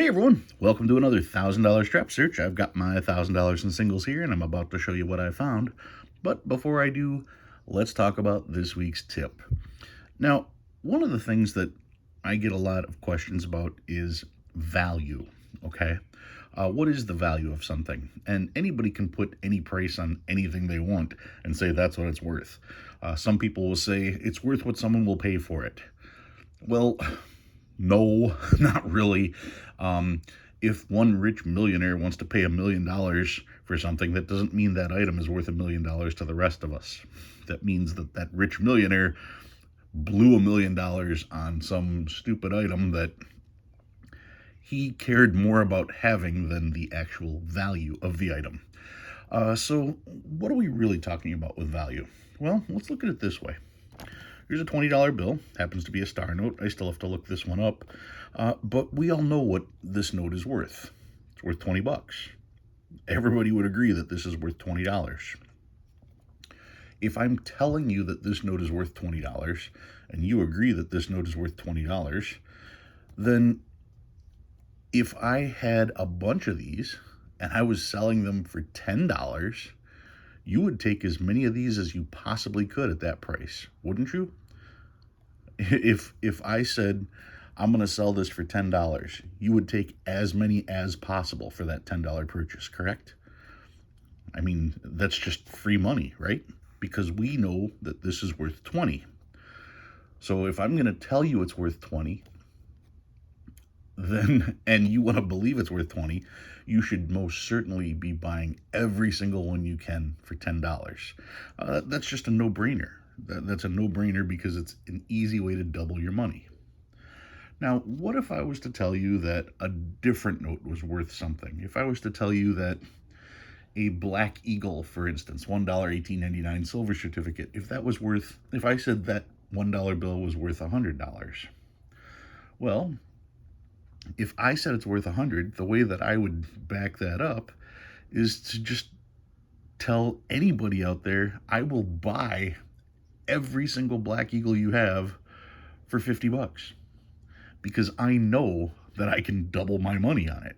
everyone, welcome to another $1,000 strap search. I've got my $1,000 in singles here and I'm about to show you what I found. But before I do, let's talk about this week's tip. Now, one of the things that I get a lot of questions about is value, okay? What is the value of something? And anybody can put any price on anything they want and say that's what it's worth. Some people will say it's worth what someone will pay for it. Well, no, not really. If one rich millionaire wants to pay $1 million for something, that doesn't mean that item is worth $1 million to the rest of us. That means that that rich millionaire blew $1 million on some stupid item that he cared more about having than the actual value of the item. So what are we really talking about with value? Well, let's look at it this way. Here's a $20 bill. Happens to be a star note. I still have to look this one up. But we all know what this note is worth. It's worth 20 bucks. Everybody would agree that this is worth $20. If I'm telling you that this note is worth $20 and you agree that this note is worth $20, then if I had a bunch of these and I was selling them for $10, you would take as many of these as you possibly could at that price, wouldn't you? If I said, I'm going to sell this for $10, you would take as many as possible for that $10 purchase, correct? I mean, that's just free money, right? Because we know that this is worth 20. So if I'm going to tell you it's worth 20, then, and you want to believe it's worth 20, you should most certainly be buying every single one you can for $10. That's just a no-brainer. That's a no-brainer because it's an easy way to double your money. Now, what if I was to tell you that a different note was worth something? If I was to tell you that a Black Eagle, for instance, $1.1899 silver certificate, if I said that $1 bill was worth $100, well, if I said it's worth 100, the way that I would back that up is to just tell anybody out there, I will buy every single Black Eagle you have for 50 bucks because I know that I can double my money on it.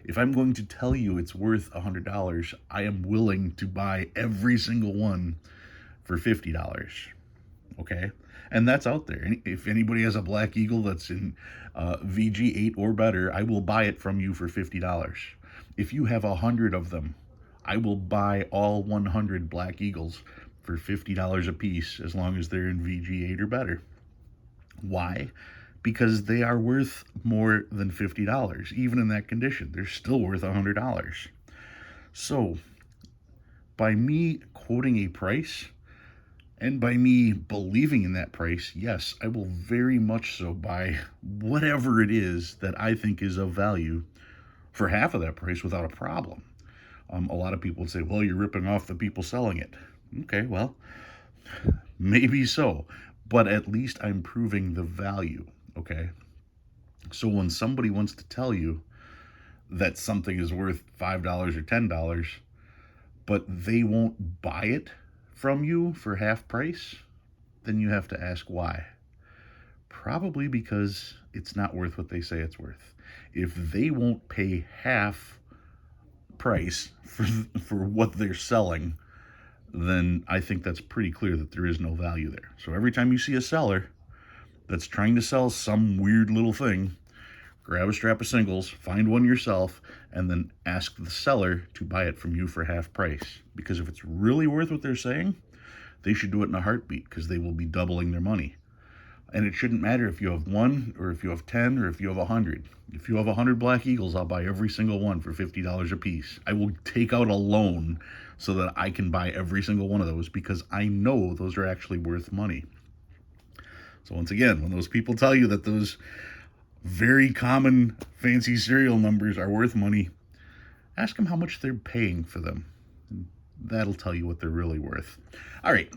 If I'm going to tell you it's worth $100, I am willing to buy every single one for $50. Okay? And that's out there. If anybody has a Black Eagle that's in VG8 or better, I will buy it from you for $50. If you have 100 of them, I will buy all 100 Black Eagles for $50 a piece as long as they're in VG8 or better. Why? Because they are worth more than $50. Even in that condition, they're still worth $100. So, by me quoting a price, and by me believing in that price, yes, I will very much so buy whatever it is that I think is of value for half of that price without a problem. A lot of people would say, well, you're ripping off the people selling it. Okay, well, maybe so, but at least I'm proving the value, okay? So when somebody wants to tell you that something is worth $5 or $10, but they won't buy it from you for half price, then you have to ask why. Probably because it's not worth what they say it's worth. If they won't pay half price for what they're selling, then I think that's pretty clear that there is no value there. So every time you see a seller that's trying to sell some weird little thing, grab a strap of singles, find one yourself, and then ask the seller to buy it from you for half price. Because if it's really worth what they're saying, they should do it in a heartbeat because they will be doubling their money. And it shouldn't matter if you have one or if you have 10 or if you have 100. If you have 100 Black Eagles, I'll buy every single one for $50 a piece. I will take out a loan so that I can buy every single one of those because I know those are actually worth money. So once again, when those people tell you that those very common fancy serial numbers are worth money, ask them how much they're paying for them. That'll tell you what they're really worth. All right,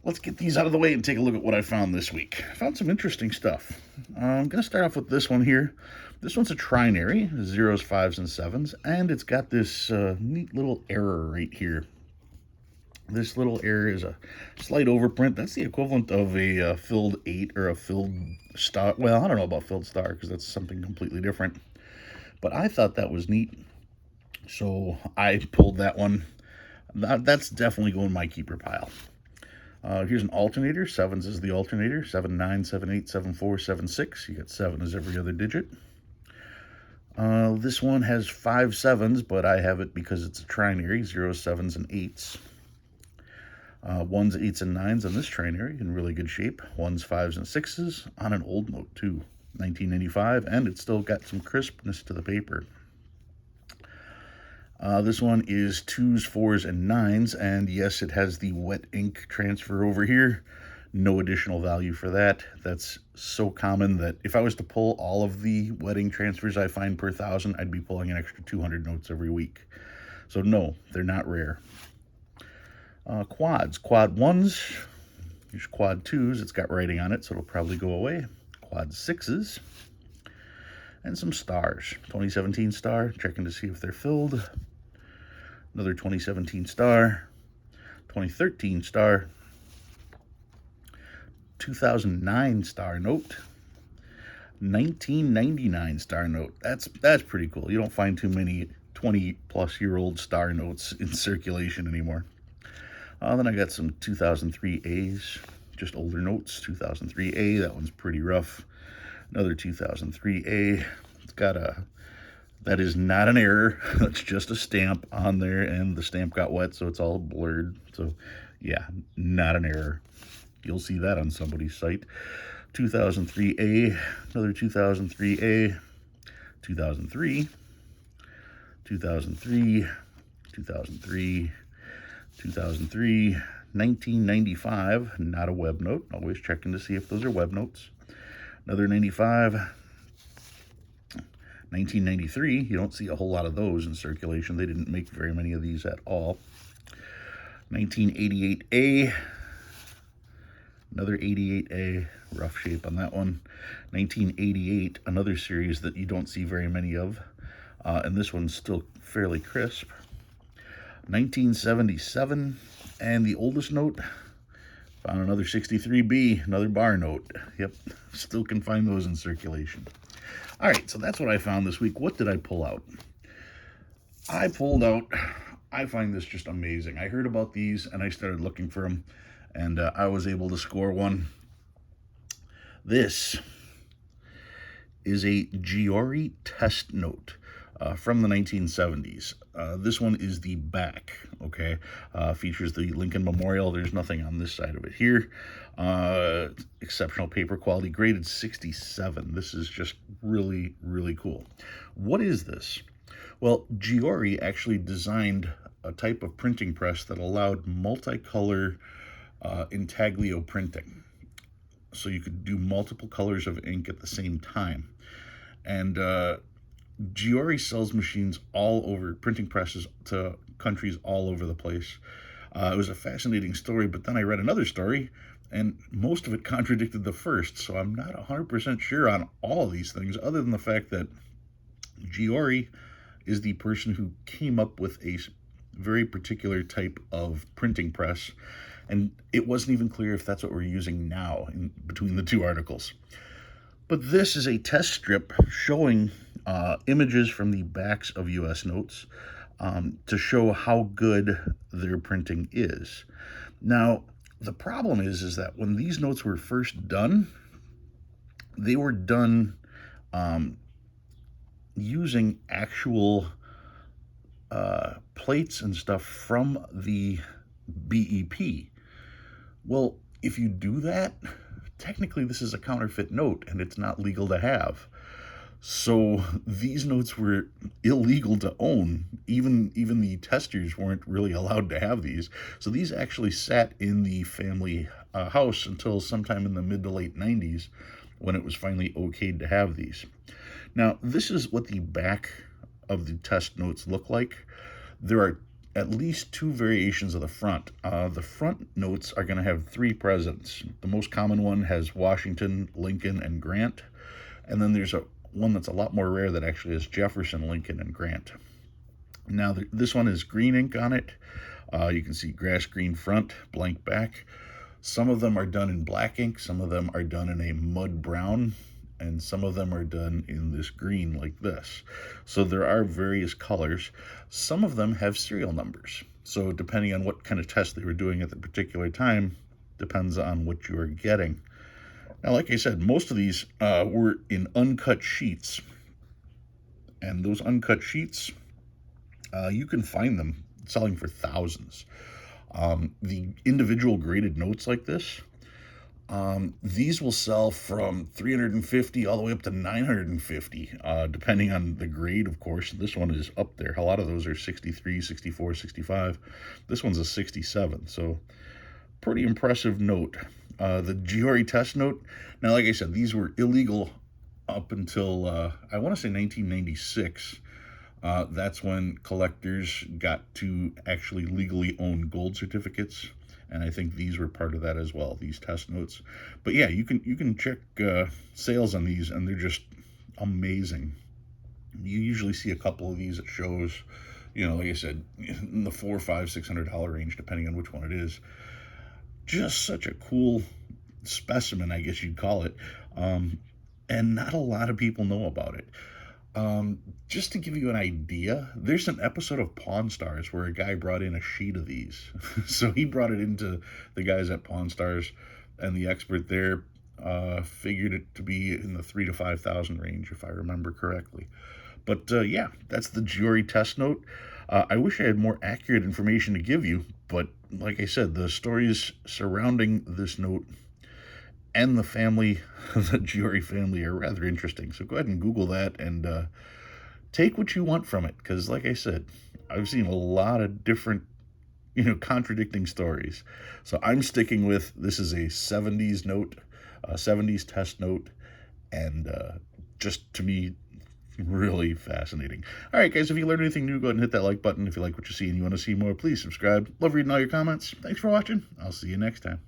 let's get these out of the way and take a look at what I found this week. I found some interesting stuff. I'm going to start off with this one here. This one's a trinary, 0s, 5s, and 7s, and it's got this neat little error right here. This little error is a slight overprint. That's the equivalent of a filled 8 or a filled star. Well, I don't know about filled star because that's something completely different. But I thought that was neat, so I pulled that one. That's definitely going in my keeper pile. Here's an alternator. Sevens is the alternator. 7, 9, 7, 8, 7, 4, 7, 6. You got 7 as every other digit. This one has 5 sevens, but I have it because it's a trinary. 0s, 7s, and 8s. 1s, 8s, and 9s on this trinary in really good shape. 1s, 5s, and 6s on an old note too. 1995, and it's still got some crispness to the paper. This one is 2s, 4s, and 9s, and yes, it has the wet ink transfer over here. No additional value for that. That's so common that if I was to pull all of the wet ink transfers I find per 1,000, I'd be pulling an extra 200 notes every week. So no, they're not rare. Quads. Quad 1s. Here's quad 2s. It's got writing on it, so it'll probably go away. Quad 6s. And some stars. 2017 star, checking to see if they're filled. Another 2017 star. 2013 star. 2009 star note. 1999 star note. That's pretty cool. You don't find too many 20-plus-year-old star notes in circulation anymore. Then I got some 2003 A's, just older notes. 2003 A, that one's pretty rough. Another 2003 A. It's got that is not an error. That's just a stamp on there, and the stamp got wet, so it's all blurred. So, yeah, not an error. You'll see that on somebody's site. 2003A, another 2003A, 2003, 2003, 2003, 2003, 1995, not a web note. Always checking to see if those are web notes. Another 95, 1993, you don't see a whole lot of those in circulation. They didn't make very many of these at all. 1988A, another 88A, rough shape on that one. 1988, another series that you don't see very many of, and this one's still fairly crisp. 1977, and the oldest note, found another 63B, another bar note. Yep, still can find those in circulation. All right, so that's what I found this week. What did I pull out? I find this just amazing. I heard about these, and I started looking for them, and I was able to score one. This is a Giori test note from the 1970s. This one is the back, okay? Features the Lincoln Memorial. There's nothing on this side of it here. Exceptional paper quality, graded 67. This is just really, really cool. What is this? Well, Giori actually designed a type of printing press that allowed multicolor intaglio printing. So you could do multiple colors of ink at the same time. And Giori sells machines all over, printing presses to countries all over the place. It was a fascinating story, but then I read another story, and most of it contradicted the first, so I'm not 100% sure on all of these things, other than the fact that Giori is the person who came up with a very particular type of printing press, and it wasn't even clear if that's what we're using now in between the two articles. But this is a test strip showing images from the backs of U.S. notes to show how good their printing is. Now, the problem is that when these notes were first done, they were done using actual plates and stuff from the BEP. Well, if you do that, technically this is a counterfeit note and it's not legal to have. So these notes were illegal to own. Even the testers weren't really allowed to have these. So these actually sat in the family house until sometime in the mid to late 90s when it was finally okayed to have these. Now, this is what the back of the test notes look like. There are at least two variations of the front. The front notes are going to have 3 presidents. The most common one has Washington, Lincoln, and Grant. And then there's one that's a lot more rare that actually has Jefferson, Lincoln, and Grant. Now, this one is green ink on it. You can see grass green front, blank back. Some of them are done in black ink, some of them are done in a mud brown, and some of them are done in this green like this. So there are various colors. Some of them have serial numbers. So depending on what kind of test they were doing at the particular time, depends on what you are getting. Now, like I said, most of these were in uncut sheets, and those uncut sheets, you can find them selling for thousands. The individual graded notes like this, these will sell from 350 all the way up to 950, depending on the grade, of course. This one is up there. A lot of those are 63, 64, 65. This one's a 67, so pretty impressive note. The Giori test note, now, like I said, these were illegal up until, I want to say 1996. That's when collectors got to actually legally own gold certificates, and I think these were part of that as well, these test notes. But yeah, you can check sales on these, and they're just amazing. You usually see a couple of these at shows, like I said, in the $400, $500, $600 range, depending on which one it is. Just such a cool specimen, I guess you'd call it, and not a lot of people know about it. Just to give you an idea, there's an episode of Pawn Stars where a guy brought in a sheet of these. So he brought it into the guys at Pawn Stars, and the expert there figured it to be in the 3,000 to 5,000 range, if I remember correctly. But yeah, that's the Giori test note. I wish I had more accurate information to give you, but like I said, the stories surrounding this note and the family, the Giori family, are rather interesting. So go ahead and Google that and take what you want from it. Because, like I said, I've seen a lot of different, contradicting stories. So I'm sticking with this is a 70s note, a 70s test note, and just to me, really fascinating. All right, guys, if you learned anything new, go ahead and hit that like button. If you like what you see and you want to see more, please subscribe. Love reading all your comments. Thanks for watching. I'll see you next time.